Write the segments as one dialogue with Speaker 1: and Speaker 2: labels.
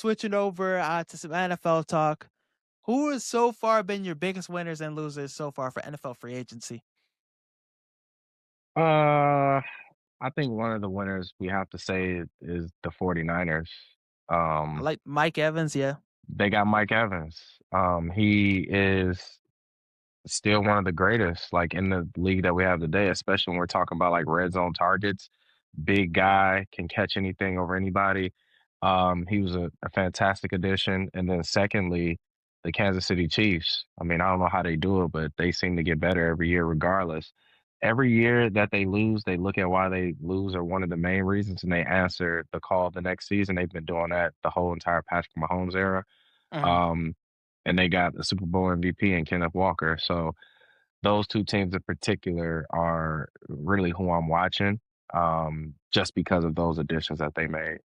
Speaker 1: switching over to some NFL talk. Who has so far been your biggest winners and losers so far for NFL free agency?
Speaker 2: Uh, I think one of the winners we have to say is the 49ers.
Speaker 1: I
Speaker 2: Um,
Speaker 1: like Mike Evans, yeah.
Speaker 2: they got Mike Evans. He is still one of the greatest, like in the league that we have today, especially when we're talking about like red zone targets. Big guy, can catch anything over anybody. He was a fantastic addition. And then secondly, the Kansas City Chiefs. I mean, I don't know how they do it, but they seem to get better every year regardless. Every year that they lose, they look at why they lose or one of the main reasons and they answer the call the next season. They've been doing that the whole entire Patrick Mahomes era.
Speaker 1: Mhm.
Speaker 2: Um, and they got the Super Bowl MVP and Kenneth Walker. So those two teams in particular are really who I'm watching, just because of those additions that they made.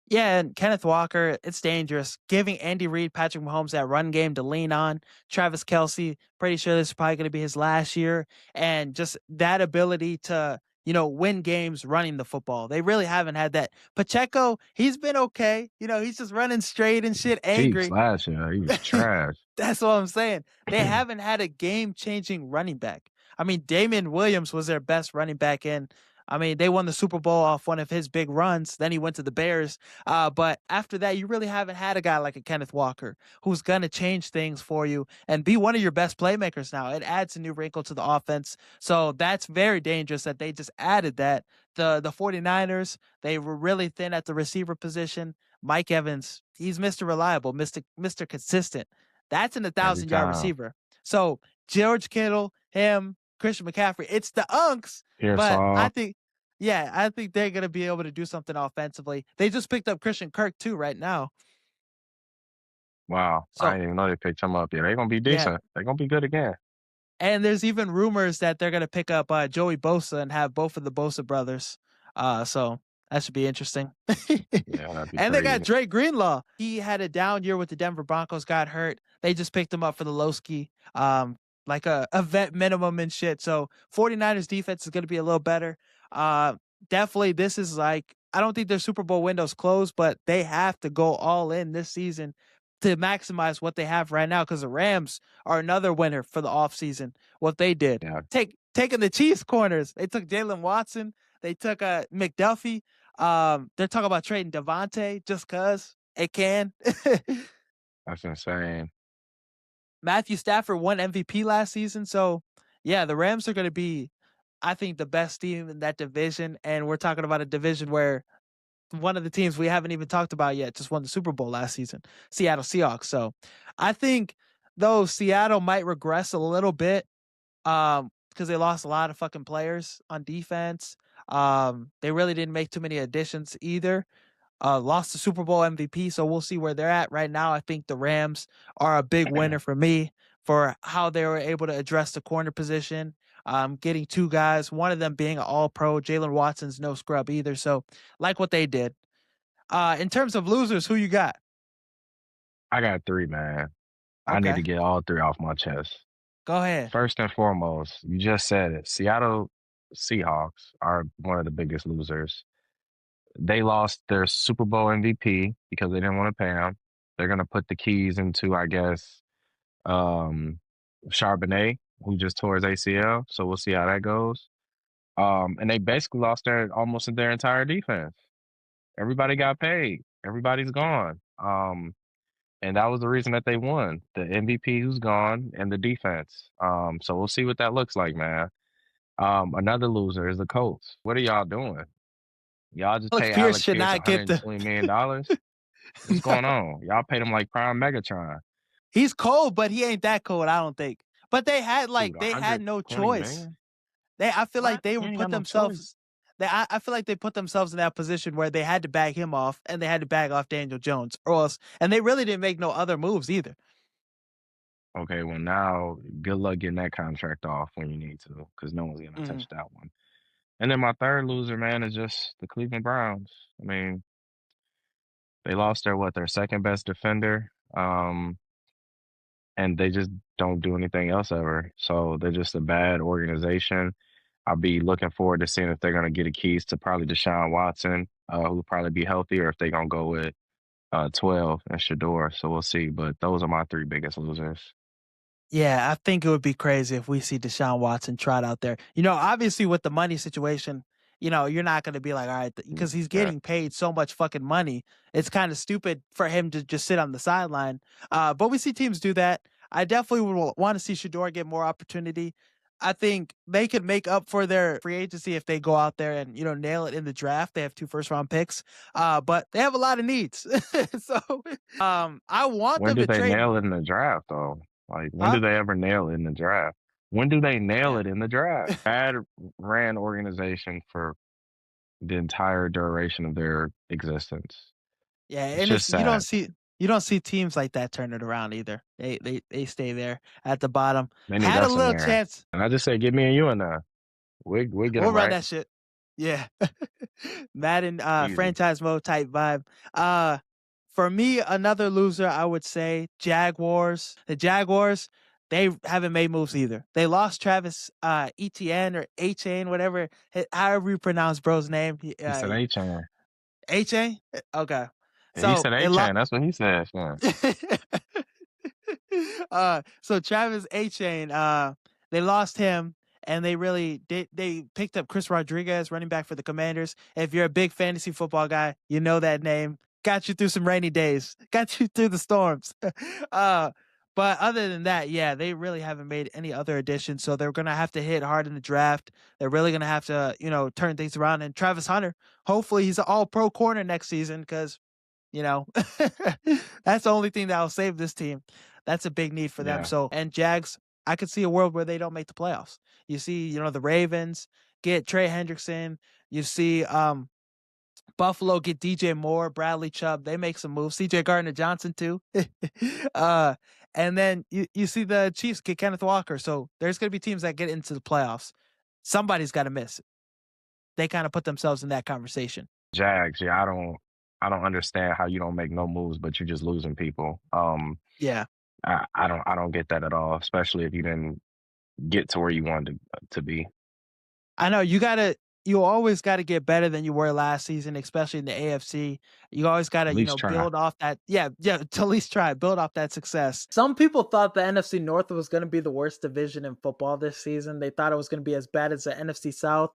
Speaker 1: Yeah, and Kenneth Walker, it's dangerous. Giving Andy Reid, Patrick Mahomes that run game to lean on. Travis Kelsey, pretty sure this is probably going to be his last year. And just that ability to, win games running the football. They really haven't had that. Pacheco, he's been okay. He's just running straight and shit,
Speaker 2: Chiefs
Speaker 1: angry.
Speaker 2: last year, he was trash.
Speaker 1: That's what I'm saying. They haven't had a game-changing running back. I mean, Damian Williams was their best running back in. I mean, they won the Super Bowl off one of his big runs. Then he went to the Bears. But after that, you really haven't had a guy like a Kenneth Walker who's going to change things for you and be one of your best playmakers now. It adds a new wrinkle to the offense. So that's very dangerous that they just added that. The 49ers, they were really thin at the receiver position. Mike Evans, he's Mr. Reliable, Mr. Consistent. That's an
Speaker 2: Every
Speaker 1: 1,000-yard
Speaker 2: time.
Speaker 1: receiver. So George Kittle, him, Christian McCaffrey, it's the unks, but
Speaker 2: Pearsall,
Speaker 1: I think they're gonna be able to do something offensively. They just picked up Christian Kirk too right now.
Speaker 2: wow, I
Speaker 1: So
Speaker 2: didn't even know they picked him up. Yeah, they're gonna be
Speaker 1: yeah.
Speaker 2: decent. They're gonna be good again.
Speaker 1: And there's even rumors that they're gonna pick up Joey Bosa and have both of the Bosa brothers. So that should be interesting.
Speaker 2: Yeah, that'd be
Speaker 1: And they got
Speaker 2: crazy.
Speaker 1: Dre Greenlaw. He had a down year with the Denver Broncos, got hurt. They just picked him up for the low ski, like a vet minimum and shit. So 49ers defense is gonna be a little better. Uh Definitely this is like I don't think their Super Bowl window's closed, but they have to go all in this season to maximize what they have right now because the Rams are another winner for the offseason. What they did.
Speaker 2: Yeah,
Speaker 1: Taking the Chiefs corners. They took Jalen Watson, they took McDuffie. They're talking about trading Devontae just cause it can.
Speaker 2: that's insane.
Speaker 1: Matthew Stafford won MVP last season. So yeah, the Rams are gonna be, I think, the best team in that division. And we're talking about a division where one of the teams we haven't even talked about yet just won the Super Bowl last season, Seattle Seahawks. So I think though Seattle might regress a little bit, because they lost a lot of fucking players on defense. They really didn't make too many additions either. Lost the Super Bowl MVP, so we'll see where they're at right now. I think the Rams are a big winner for me for how they were able to address the corner position. Getting two guys, one of them being an all pro. Jalen Watson's no scrub either. So like what they did. In terms of losers, who you got?
Speaker 2: I got three, man. I need to
Speaker 1: Okay.
Speaker 2: get all three off my chest.
Speaker 1: Go ahead.
Speaker 2: First and foremost, you just said it. Seattle Seahawks are one of the biggest losers. They lost their Super Bowl MVP because they didn't want to pay him. They're gonna put the keys into, I guess, um, Charbonnet, who just tore his ACL. So we'll see how that goes. And they basically lost their almost their entire defense. Everybody got paid. Everybody's gone. And that was the reason that they won. The MVP who's gone and the defense. So we'll see what that looks like, man. Another loser is the Colts. What are y'all doing? Y'all just
Speaker 1: Alex
Speaker 2: pay
Speaker 1: Pierce
Speaker 2: Alec
Speaker 1: should
Speaker 2: Pierce
Speaker 1: not get the
Speaker 2: $120 million? What's
Speaker 1: no.
Speaker 2: going on? Y'all paid him like prime Megatron.
Speaker 1: He's cold, but he ain't that cold, I don't think. But
Speaker 2: Dude,
Speaker 1: they had no
Speaker 2: 120
Speaker 1: choice.
Speaker 2: million?
Speaker 1: I feel like
Speaker 2: What?
Speaker 1: they
Speaker 2: You
Speaker 1: would
Speaker 2: ain't
Speaker 1: put
Speaker 2: got no choice.
Speaker 1: themselves I feel like they put themselves in that position where they had to bag him off and they had to bag off Daniel Jones or else and they really didn't make no other moves either.
Speaker 2: Okay, well now good luck getting that contract off when you need to, because no one's gonna
Speaker 1: Mhm.
Speaker 2: touch that one. And then my third loser, man, is just the Cleveland Browns. I mean, they lost their second best defender. And they just don't do anything else ever. So they're just a bad organization. I'll be looking forward to seeing if they're gonna get the keys to probably Deshaun Watson, who'll probably be healthy, or if they're gonna go with 12 and Shador. So we'll see. But those are my three biggest losers.
Speaker 1: Yeah, I think it would be crazy if we see Deshaun Watson trot out there. Obviously with the money situation, you're not going to be like, all right, because he's
Speaker 2: Yeah.
Speaker 1: getting paid so much fucking money. It's kind of stupid for him to just sit on the sideline. But we see teams do that. I definitely would want to see Shador get more opportunity. I think they could make up for their free agency if they go out there and nail it in the draft. They have 2 first-round picks, but they have a lot of needs. So I want
Speaker 2: When
Speaker 1: them
Speaker 2: do
Speaker 1: to
Speaker 2: they
Speaker 1: trade,
Speaker 2: nail it in the draft though? Like when do
Speaker 1: huh?
Speaker 2: they ever nail it in the draft? When do they nail
Speaker 1: Yeah.
Speaker 2: it in the draft? Bad ran organization for the entire duration of their existence.
Speaker 1: Yeah,
Speaker 2: It's
Speaker 1: and
Speaker 2: just
Speaker 1: it's
Speaker 2: sad.
Speaker 1: you don't see teams like that turn it around either. They stay there at the bottom.
Speaker 2: They need
Speaker 1: Had a
Speaker 2: us in
Speaker 1: little
Speaker 2: there.
Speaker 1: chance.
Speaker 2: And I just say, get me and you in there. We get
Speaker 1: We'll
Speaker 2: them
Speaker 1: run
Speaker 2: right.
Speaker 1: that shit. Yeah. Madden
Speaker 2: Easy.
Speaker 1: franchise mode type vibe. Uh for me, another loser, I would say Jaguars. The Jaguars, they haven't made moves either. They lost Travis Etienne or H-Chain, whatever, however you pronounce bro's name.
Speaker 2: He said A-Chain.
Speaker 1: H-Chain? Okay.
Speaker 2: Yeah, he
Speaker 1: So
Speaker 2: said
Speaker 1: they lost.
Speaker 2: A-Chain. That's what he said. Yeah.
Speaker 1: So Travis A-Chain, they lost him and they really did. They picked up Chris Rodriguez, running back for the Commanders. If you're a big fantasy football guy, you know that name. Got you through some rainy days, got you through the storms. uh, but other than that, yeah, they really haven't made any other additions. So they're going to have to hit hard in the draft. They're really going to have to, turn things around. And Travis Hunter, hopefully he's an all pro corner next season because you know, that's the only thing that will save this team. That's a big need for them.
Speaker 2: Yeah.
Speaker 1: So, and Jags, I could see a world where they don't make the playoffs. You see, the Ravens get Trey Hendrickson. You see, Buffalo get DJ Moore, Bradley Chubb. They make some moves. CJ Gardner Johnson too. uh, and then you see the Chiefs get Kenneth Walker. So there's going to be teams that get into the playoffs. Somebody's got to miss it. They kind of put themselves in that conversation.
Speaker 2: Jags. Yeah, I don't understand how you don't make no moves, but you're just losing people.
Speaker 1: Yeah.
Speaker 2: I don't get that at all, especially if you didn't get to where you wanted to be.
Speaker 1: I know you always gotta get better than you were last season, especially in the AFC. You always gotta,
Speaker 2: At least try.
Speaker 1: build off that, yeah, to at least try, build off that success. Some people thought the NFC North was gonna be the worst division in football this season. They thought it was gonna be as bad as the NFC South.